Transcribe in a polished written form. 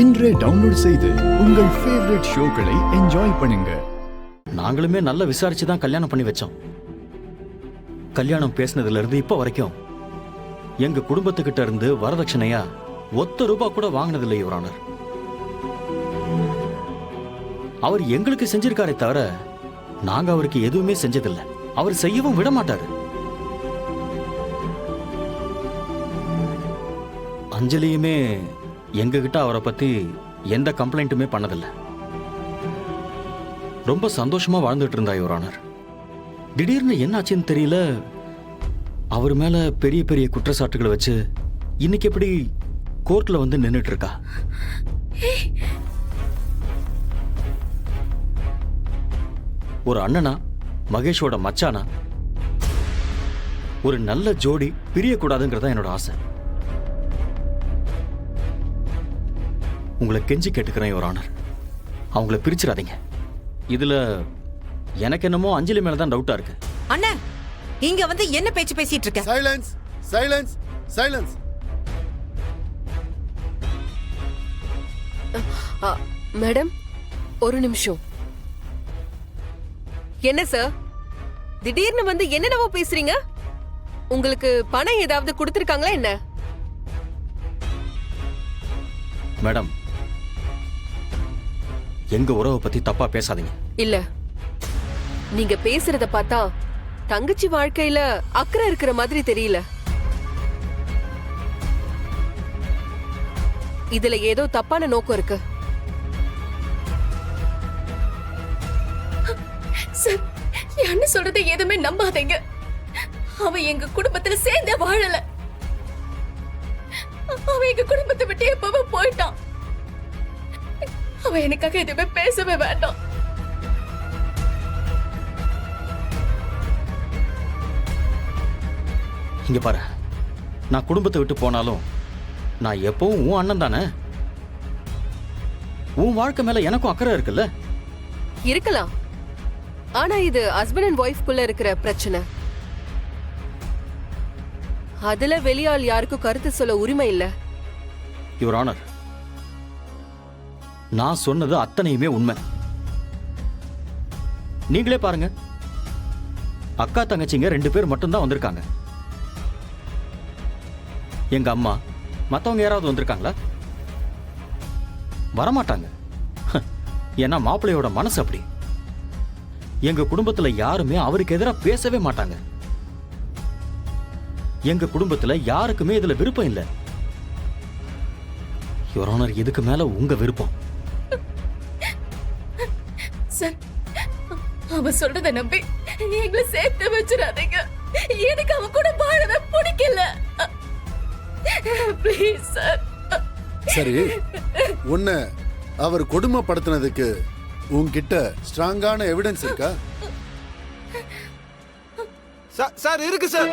இன்றே டவுன்லோட் செய்து உங்கள் ஃபேவரட் ஷோக்களை என்ஜாய் பண்ணுங்க. நாங்களுமே நல்லா விசாரிச்சு தான் கல்யாணம் பண்ணி வச்சோம். கல்யாணம் பேசினதுல இருந்து இப்ப வரைக்கும் எங்க குடும்பத்துக்கிட்ட இருந்து வரதட்சணையா ₹1 கூட வாங்கினதில்லை யுவர் ஆனர். அவர் எங்களுக்கு செஞ்சிருக்காரே தவிர நாங்க அவருக்கு எதுவுமே செஞ்சதில்லை. அவர் செய்யவும் விட மாட்டாரு. அஞ்சலியுமே எங்ககிட்ட அவரை பத்தி எந்த கம்ப்ளைண்ட்டுமே பண்ணதில்லை. ரொம்ப சந்தோஷமா வாழ்ந்துட்டு இருந்தா யுவர் ஆனர். திடீர்னு என்ன ஆச்சுன்னு தெரியல, அவர் மேல பெரிய பெரிய குற்றச்சாட்டுகளை வச்சு இன்னைக்கு எப்படி கோர்ட்ல வந்து நின்னுட்டு இருக்கா. ஒரு அண்ணனா, மகேஷோட மச்சானா, ஒரு நல்ல ஜோடி பிரியக்கூடாதுங்கிறதா என்னோட ஆசை. உங்களை கெஞ்சி கேட்டுக்கிறேன் யுவர் ஆனர், அவங்கள பிரிச்சிடாதீங்க. இதுல எனக்கு என்னமோ அஞ்சலி மேலதான் டவுட்டா இருக்கு. அண்ணா, இங்க வந்து என்ன பேச்சு பேசிட்டு இருக்க? Silence, silence, silence. மேடம், ஒரு நிமிஷம். என்ன சார், திடீர்னு வந்து என்னென்னவோ பேசுறீங்க? உங்களுக்கு பணம் ஏதாவது கொடுத்திருக்காங்களா என்ன? மேடம், எங்க உறவை பத்தி தப்பா பேசாதீங்க. இல்ல, நீங்க பேசுறத பார்த்தா தங்கச்சி வாழ்க்கையில அக்கறை இருக்கிற மாதிரி தெரியல. இதுல ஏதோ தப்பான நோக்கம் இருக்கு. சார், என்ன சொல்றது எதுவுமே நம்பாதீங்க. அவன் எங்க குடும்பத்துல சேர்ந்தே வாழல. அவன் எங்க குடும்பத்தை விட்டு எப்பவே போயிட்டான். அவன் எனக்காக எதுவுமே பேசவே வேண்டாம். இங்க பாரு, நான் குடும்பத்தை விட்டு போனாலும் நான் எப்பவும் உன் அண்ணன் தானே. உன் வாழ்க்கை மேல எனக்கும் அக்கறை இருக்குல்ல. இருக்கலாம், ஆனா இது ஹஸ்பண்ட் அண்ட் ஒய்ஃப்குள்ள இருக்கிற பிரச்சனை. அதுல வெளியால் யாருக்கும் கருத்து சொல்ல உரிமை இல்ல. யுவர் ஆனர், நான் சொன்னது அத்தனையுமே உண்மை. நீங்களே பாருங்க, அக்கா தங்கச்சிங்க 2 பேர் மட்டும்தான் வந்திருக்காங்க. எங்க அம்மா மத்தவங்க யாராவது வந்திருக்காங்களா? வரமாட்டாங்க. ஏன்னா மாப்பிள்ளையோட மனசு அப்படி. எங்க குடும்பத்துல யாருமே அவருக்கு எதிராக பேசவே மாட்டாங்க. எங்க குடும்பத்துல யாருக்குமே இதுல விருப்பம் இல்லை. யுவர் ஆனர், இதுக்கு மேல உங்க விருப்பம். சார், அவன் சொல்றத நம்பி எங்களை சேர்த்து வச்சிடாதீங்க. எனக்கு அவன் கூட வாழவே பிடிக்கல. Please sir. சரி, உன்னை அவர் கொடுமைப்படுத்தினதுக்கு உன்கிட்ட ஸ்ட்ராங்கான எவிடன்ஸ் இருக்கா? சார் இருக்கு சார்.